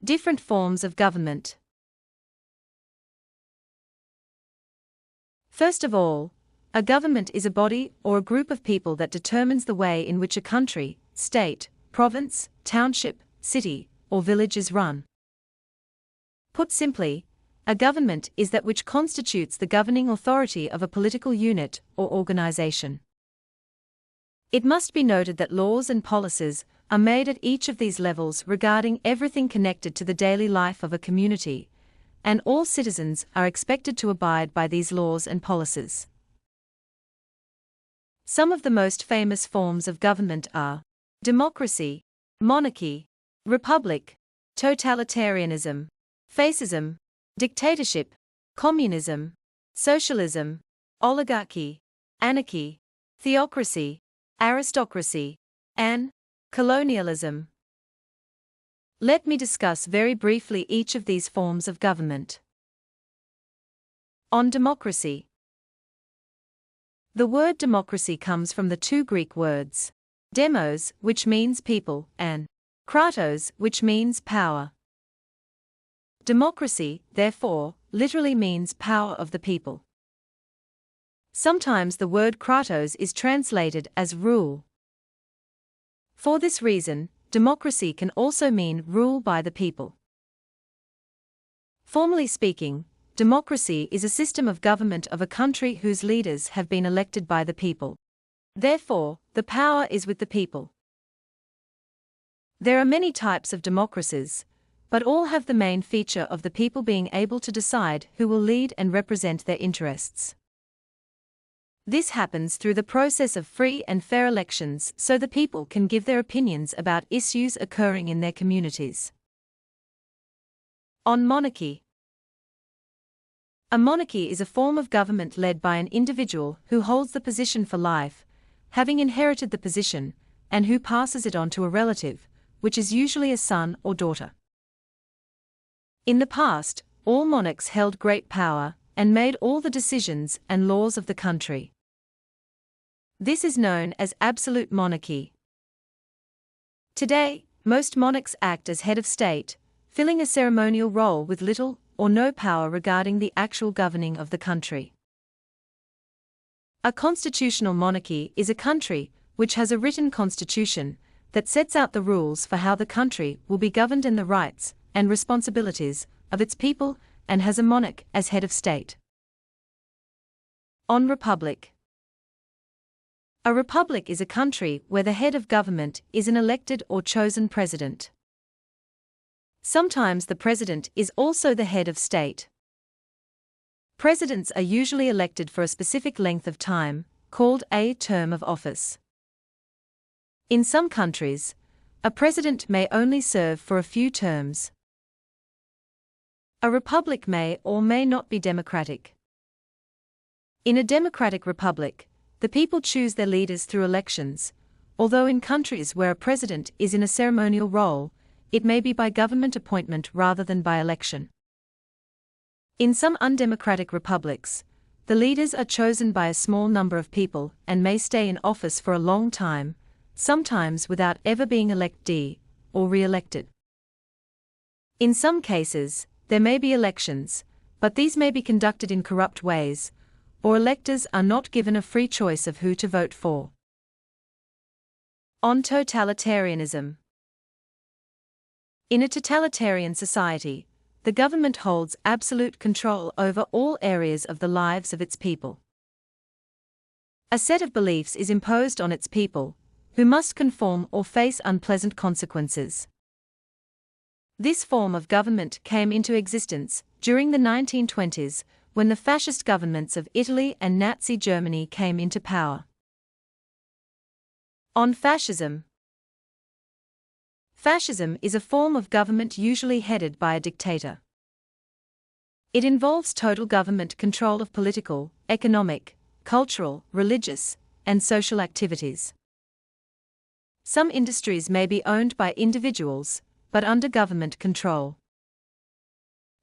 Different forms of government. First of all, a government is a body or a group of people that determines the way in which a country, state, province, township, city, or village is run. Put simply, a government is that which constitutes the governing authority of a political unit or organization. It must be noted that laws and policies are made at each of these levels regarding everything connected to the daily life of a community, and all citizens are expected to abide by these laws and policies. Some of the most famous forms of government are democracy, monarchy, republic, totalitarianism, fascism, dictatorship, communism, socialism, oligarchy, anarchy, theocracy, aristocracy, and colonialism. Let me discuss very briefly each of these forms of government. On democracy. The word democracy comes from the two Greek words, demos, which means people, and kratos, which means power. Democracy, therefore, literally means power of the people. Sometimes the word kratos is translated as rule. For this reason, democracy can also mean rule by the people. Formally speaking, democracy is a system of government of a country whose leaders have been elected by the people. Therefore, the power is with the people. There are many types of democracies, but all have the main feature of the people being able to decide who will lead and represent their interests. This happens through the process of free and fair elections so the people can give their opinions about issues occurring in their communities. On monarchy. A monarchy is a form of government led by an individual who holds the position for life, having inherited the position, and who passes it on to a relative, which is usually a son or daughter. In the past, all monarchs held great power and made all the decisions and laws of the country. This is known as absolute monarchy. Today, most monarchs act as head of state, filling a ceremonial role with little or no power regarding the actual governing of the country. A constitutional monarchy is a country which has a written constitution that sets out the rules for how the country will be governed and the rights and responsibilities of its people, and has a monarch as head of state. On republic. A republic is a country where the head of government is an elected or chosen president. Sometimes the president is also the head of state. Presidents are usually elected for a specific length of time, called a term of office. In some countries, a president may only serve for a few terms. A republic may or may not be democratic. In a democratic republic, the people choose their leaders through elections, although in countries where a president is in a ceremonial role, it may be by government appointment rather than by election. In some undemocratic republics, the leaders are chosen by a small number of people and may stay in office for a long time, sometimes without ever being elected or re-elected. In some cases, there may be elections, but these may be conducted in corrupt ways, or electors are not given a free choice of who to vote for. On totalitarianism. In a totalitarian society, the government holds absolute control over all areas of the lives of its people. A set of beliefs is imposed on its people, who must conform or face unpleasant consequences. This form of government came into existence during the 1920s, when the fascist governments of Italy and Nazi Germany came into power. On fascism. Fascism is a form of government usually headed by a dictator. It involves total government control of political, economic, cultural, religious, and social activities. Some industries may be owned by individuals, but under government control.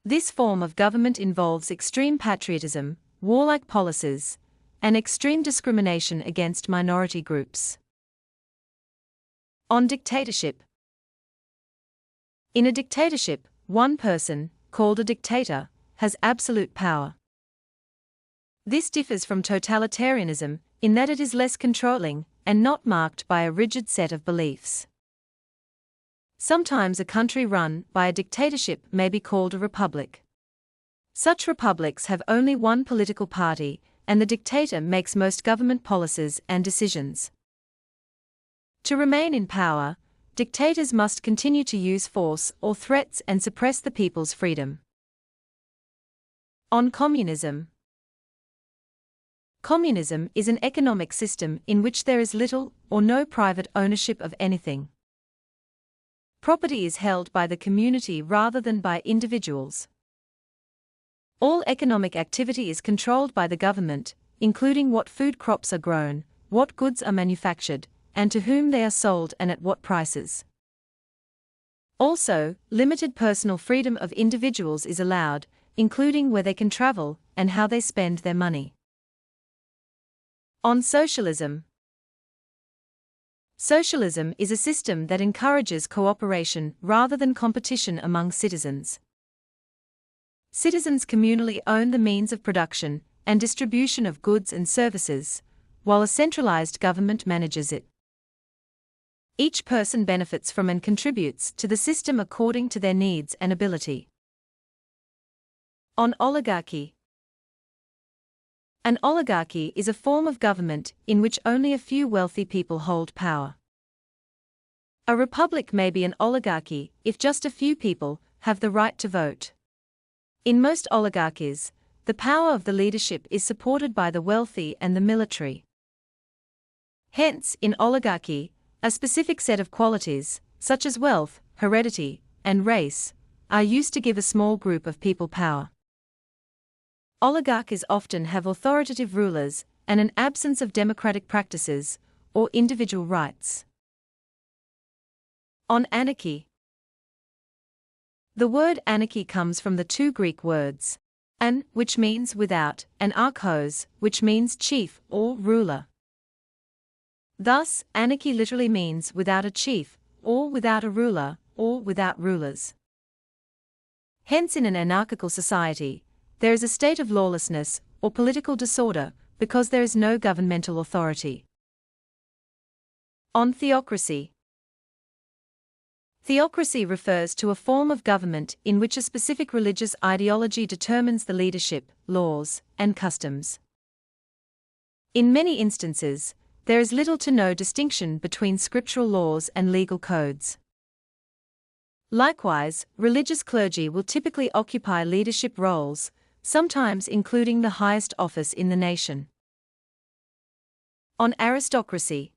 This form of government involves extreme patriotism, warlike policies, and extreme discrimination against minority groups. On dictatorship. In a dictatorship, one person, called a dictator, has absolute power. This differs from totalitarianism in that it is less controlling and not marked by a rigid set of beliefs. Sometimes a country run by a dictatorship may be called a republic. Such republics have only one political party, and the dictator makes most government policies and decisions. To remain in power, dictators must continue to use force or threats and suppress the people's freedom. On communism. Communism is an economic system in which there is little or no private ownership of anything. Property is held by the community rather than by individuals. All economic activity is controlled by the government, including what food crops are grown, what goods are manufactured, and to whom they are sold and at what prices. Also, limited personal freedom of individuals is allowed, including where they can travel and how they spend their money. On socialism. Socialism is a system that encourages cooperation rather than competition among citizens. Citizens communally own the means of production and distribution of goods and services, while a centralized government manages it. Each person benefits from and contributes to the system according to their needs and ability. On oligarchy. An oligarchy is a form of government in which only a few wealthy people hold power. A republic may be an oligarchy if just a few people have the right to vote. In most oligarchies, the power of the leadership is supported by the wealthy and the military. Hence, in oligarchy, a specific set of qualities, such as wealth, heredity, and race, are used to give a small group of people power. Oligarchies often have authoritative rulers and an absence of democratic practices or individual rights. On anarchy. The word anarchy comes from the two Greek words, an, which means without, and archos, which means chief or ruler. Thus, anarchy literally means without a chief, or without a ruler, or without rulers. Hence, in an anarchical society, there is a state of lawlessness or political disorder because there is no governmental authority. On theocracy. Theocracy refers to a form of government in which a specific religious ideology determines the leadership, laws, and customs. In many instances, there is little to no distinction between scriptural laws and legal codes. Likewise, religious clergy will typically occupy leadership roles, sometimes including the highest office in the nation. On aristocracy.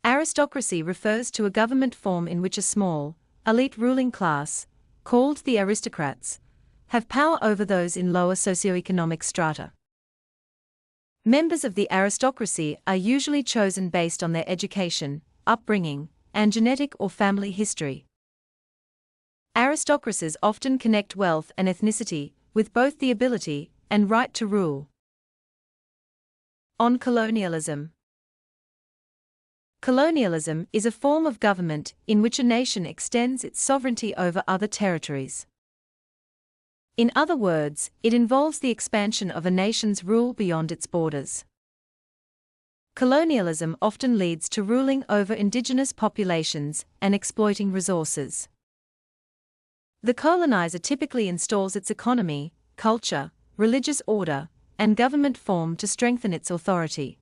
Aristocracy refers to a government form in which a small, elite ruling class, called the aristocrats, have power over those in lower socioeconomic strata. Members of the aristocracy are usually chosen based on their education, upbringing, and genetic or family history. Aristocracies often connect wealth and ethnicity with both the ability and right to rule. On colonialism. Colonialism is a form of government in which a nation extends its sovereignty over other territories. In other words, it involves the expansion of a nation's rule beyond its borders. Colonialism often leads to ruling over indigenous populations and exploiting resources. The colonizer typically installs its economy, culture, religious order, and government form to strengthen its authority.